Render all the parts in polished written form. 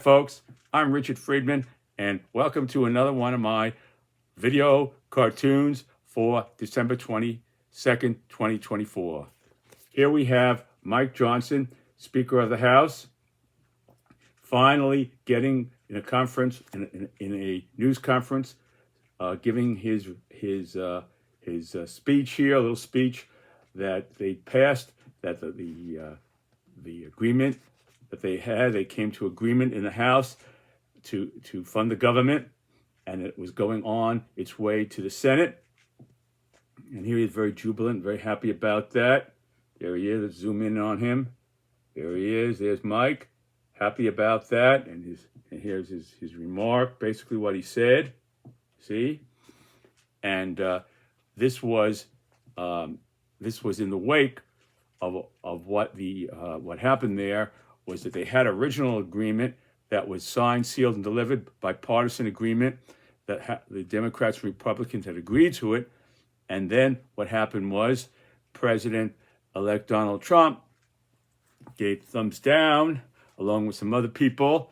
Folks, I'm Richard Friedman, and welcome to another one of my video cartoons for December 22nd, 2024. Here we have Mike Johnson, Speaker of the House, finally getting in a conference, in a news conference, giving his speech here, a little speech that they passed, that the agreement that they came to agreement in the House to fund the government, and it was going on its way to the Senate. And here he is, very jubilant, very happy about that. There he is. Let's zoom in on him. There he is. There's Mike, happy about that. And here's his remark, basically what he said. See, and this was in the wake of what happened there. Was that they had original agreement that was signed, sealed, and delivered, bipartisan agreement that the Democrats and Republicans had agreed to it. And then what happened was President-elect Donald Trump gave thumbs down along with some other people.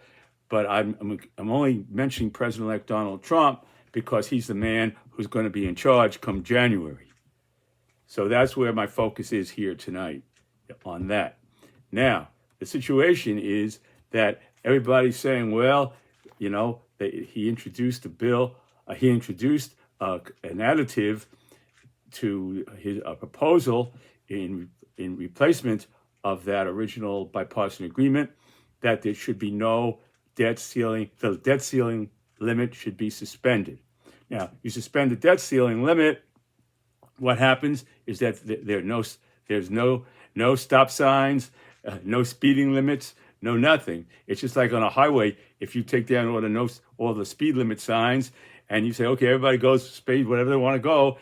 But I'm only mentioning President-elect Donald Trump because he's the man who's going to be in charge come January. So that's where my focus is here tonight, on that. Now, the situation is that everybody's saying, well, he introduced a bill, he introduced an additive to his proposal in replacement of that original bipartisan agreement, that there should be no debt ceiling. The debt ceiling limit should be suspended. Now, you suspend the debt ceiling limit, what happens is that there's no stop signs, no speeding limits, no nothing. It's just like on a highway. If you take down all the speed limit signs and you say, okay, everybody goes speed whatever they want to go,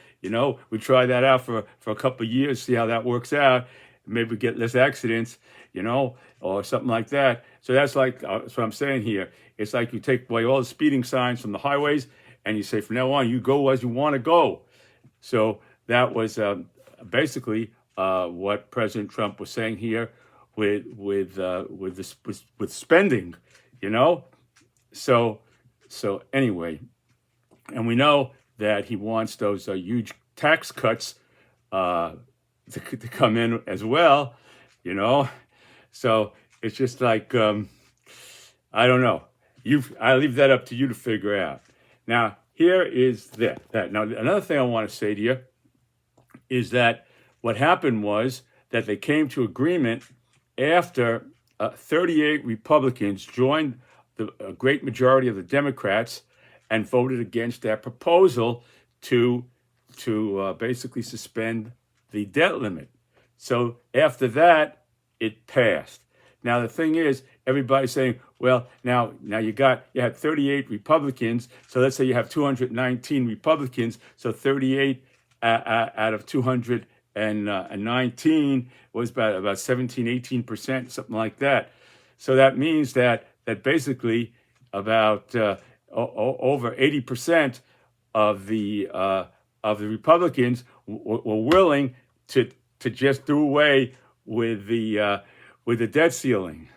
we try that out for a couple of years, see how that works out. Maybe we get less accidents, or something like that. So that's what I'm saying here. It's like you take away all the speeding signs from the highways and you say, from now on, you go as you want to go. So that was basically what President Trump was saying here with spending, So anyway, and we know that he wants those huge tax cuts to come in as well, So it's just like I don't know. I leave that up to you to figure out. Now here is that. Now another thing I want to say to you is that what happened was that they came to agreement after 38 Republicans joined a great majority of the Democrats and voted against that proposal to basically suspend the debt limit. So after that, it passed. Now the thing is, everybody's saying, well, now you had 38 Republicans. So let's say you have 219 Republicans. So 38 out of 219 was about 17, 18%, something like that. So that means that basically about over 80% of the Republicans were willing to just do away with the debt ceiling.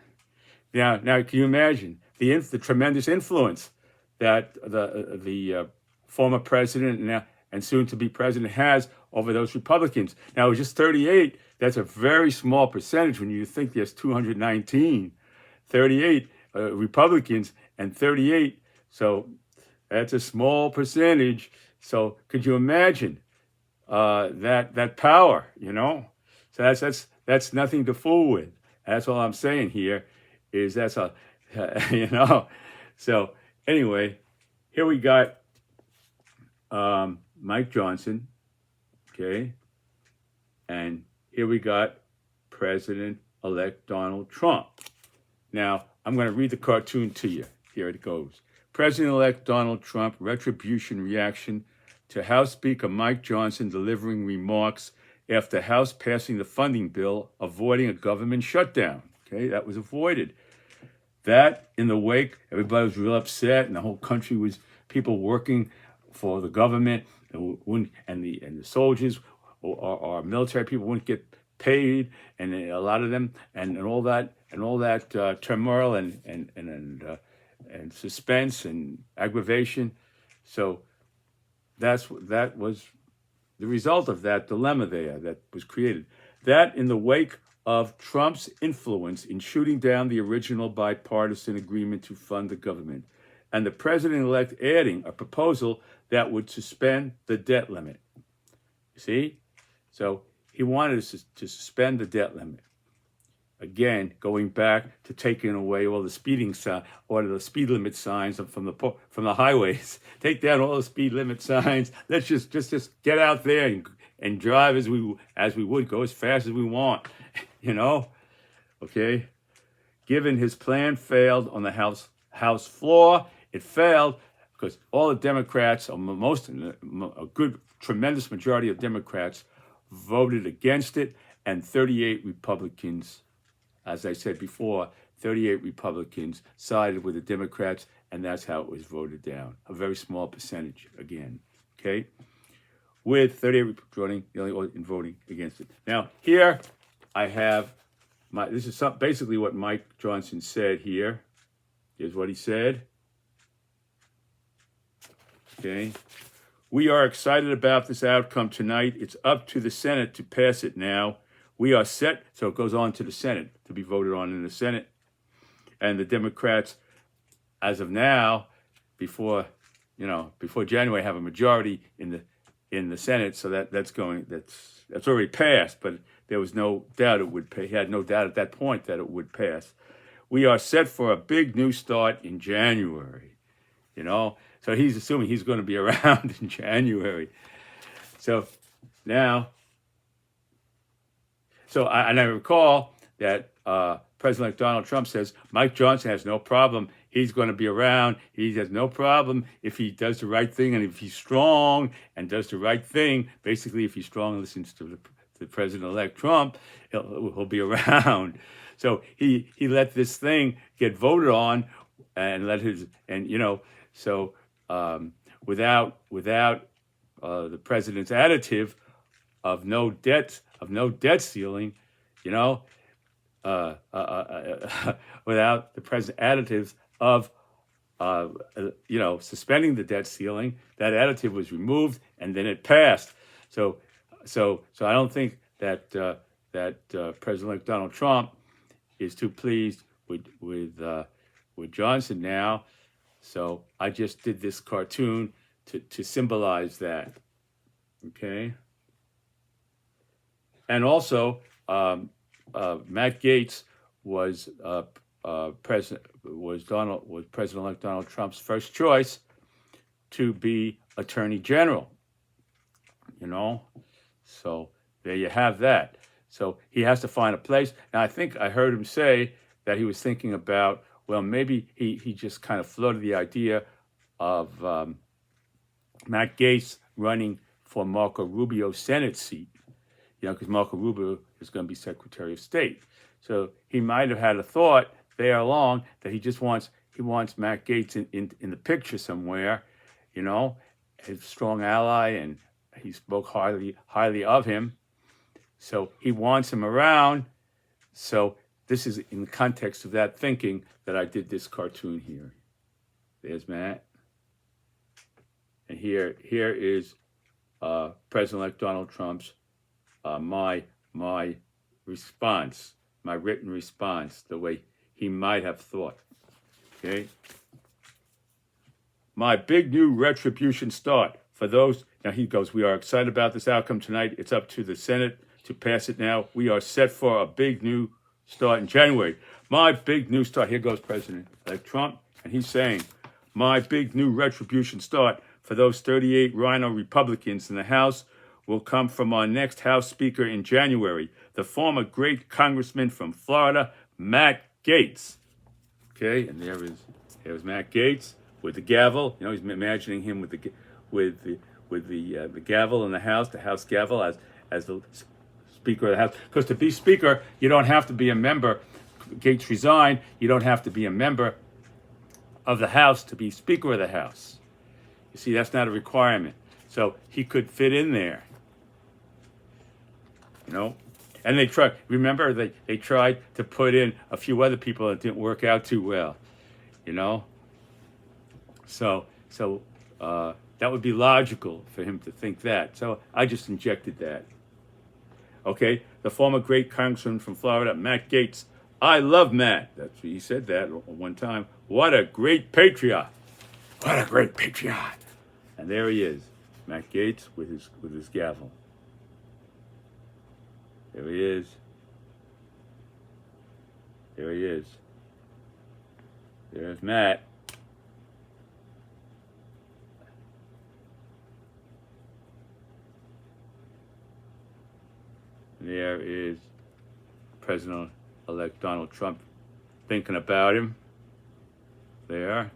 Now can you imagine the tremendous influence that the former president and soon to be president has over those Republicans? Now, it was just 38. That's a very small percentage when you think there's 219, 38 Republicans and 38. So that's a small percentage. So could you imagine that power? So that's nothing to fool with. That's all I'm saying here. Is that's a So anyway, here we got Mike Johnson, okay, and here we got President-elect Donald Trump. Now, I'm going to read the cartoon to you. Here it goes. President-elect Donald Trump, retribution reaction to House Speaker Mike Johnson delivering remarks after House passing the funding bill, avoiding a government shutdown. Okay, that was avoided. That, in the wake, everybody was real upset, and the whole country was people working for the government, and the soldiers or military people wouldn't get paid, and a lot of them, and all that turmoil and suspense and aggravation. So that was the result of that dilemma there that was created. That in the wake of Trump's influence in shooting down the original bipartisan agreement to fund the government, and the president-elect adding a proposal that would suspend the debt limit. You see? So he wanted to suspend the debt limit. Again, going back to taking away all the speeding sign or the speed limit signs from the highways. Take down all the speed limit signs. Let's just get out there and drive as we would, go as fast as we want. Okay. Given his plan failed on the House floor, it failed because all the Democrats, or a tremendous majority of Democrats, voted against it, and 38 Republicans. As I said before, 38 Republicans sided with the Democrats, and that's how it was voted down. A very small percentage, again, okay? With 38 voting against it. Now, here I have this is basically what Mike Johnson said here. Here's what he said. Okay. We are excited about this outcome tonight. It's up to the Senate to pass it now. We are set, so it goes on to the Senate to be voted on in the Senate. And the Democrats, as of now, before January, have a majority in the Senate. So that's already passed. But there was no doubt it would pass. He had no doubt at that point that it would pass. We are set for a big new start in January. So he's assuming he's going to be around in January. So now. I recall that President Donald Trump says Mike Johnson has no problem. He's going to be around. He has no problem if he does the right thing, and if he's strong and does the right thing. Basically, if he's strong and listens to the President-elect Trump, he'll be around. So he let this thing get voted on, and without the president's additive of no debt ceiling, without the president's additives of, suspending the debt ceiling, that additive was removed and then it passed. So I don't think that President-elect Donald Trump is too pleased with Johnson now. So I just did this cartoon to symbolize that. Okay. And also, Matt Gaetz was President-elect Donald Trump's first choice to be Attorney General. So there you have that. So he has to find a place. Now I think I heard him say that he was thinking about, well, maybe he just kind of floated the idea of Matt Gaetz running for Marco Rubio's Senate seat. Because Marco Rubio is going to be Secretary of State. So he might have had a thought there along that he wants Matt Gaetz in the picture somewhere, his strong ally, and he spoke highly of him. So he wants him around. So this is in the context of that thinking that I did this cartoon here. There's Matt. And here is President-elect Donald Trump's my response, my written response, the way he might have thought. Okay. My big new retribution start for those. Now he goes, we are excited about this outcome tonight. It's up to the Senate to pass it now. We are set for a big new start in January. My big new start. Here goes President-elect Trump, and he's saying, my big new retribution start for those 38 Rhino Republicans in the House will come from our next House Speaker in January, the former great Congressman from Florida, Matt Gaetz. Okay, and there's Matt Gaetz with the gavel. He's imagining him with the gavel in the House gavel as the Speaker of the House. Because to be Speaker, you don't have to be a member. Gaetz resigned. You don't have to be a member of the House to be Speaker of the House. You see, that's not a requirement. So he could fit in there. And they tried. Remember, they tried to put in a few other people that didn't work out too well. You know. So that would be logical for him to think that. So I just injected that. Okay, the former great congressman from Florida, Matt Gaetz. I love Matt. That's he said that one time. What a great patriot! What a great patriot! And there he is, Matt Gaetz with his gavel. There he is. There he is. There's Matt. There is President-elect Donald Trump thinking about him. There.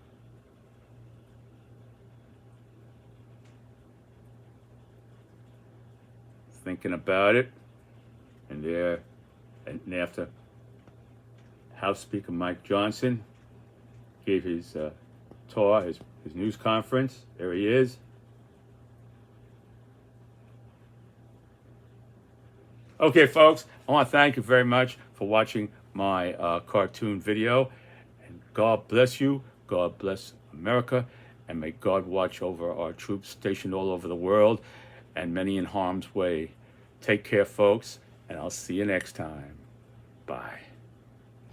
Thinking about it. And there, and after House Speaker Mike Johnson gave his tour, his news conference, there he is. Okay, folks, I want to thank you very much for watching my cartoon video. And God bless you. God bless America. And may God watch over our troops stationed all over the world and many in harm's way. Take care, folks, and I'll see you next time. Bye.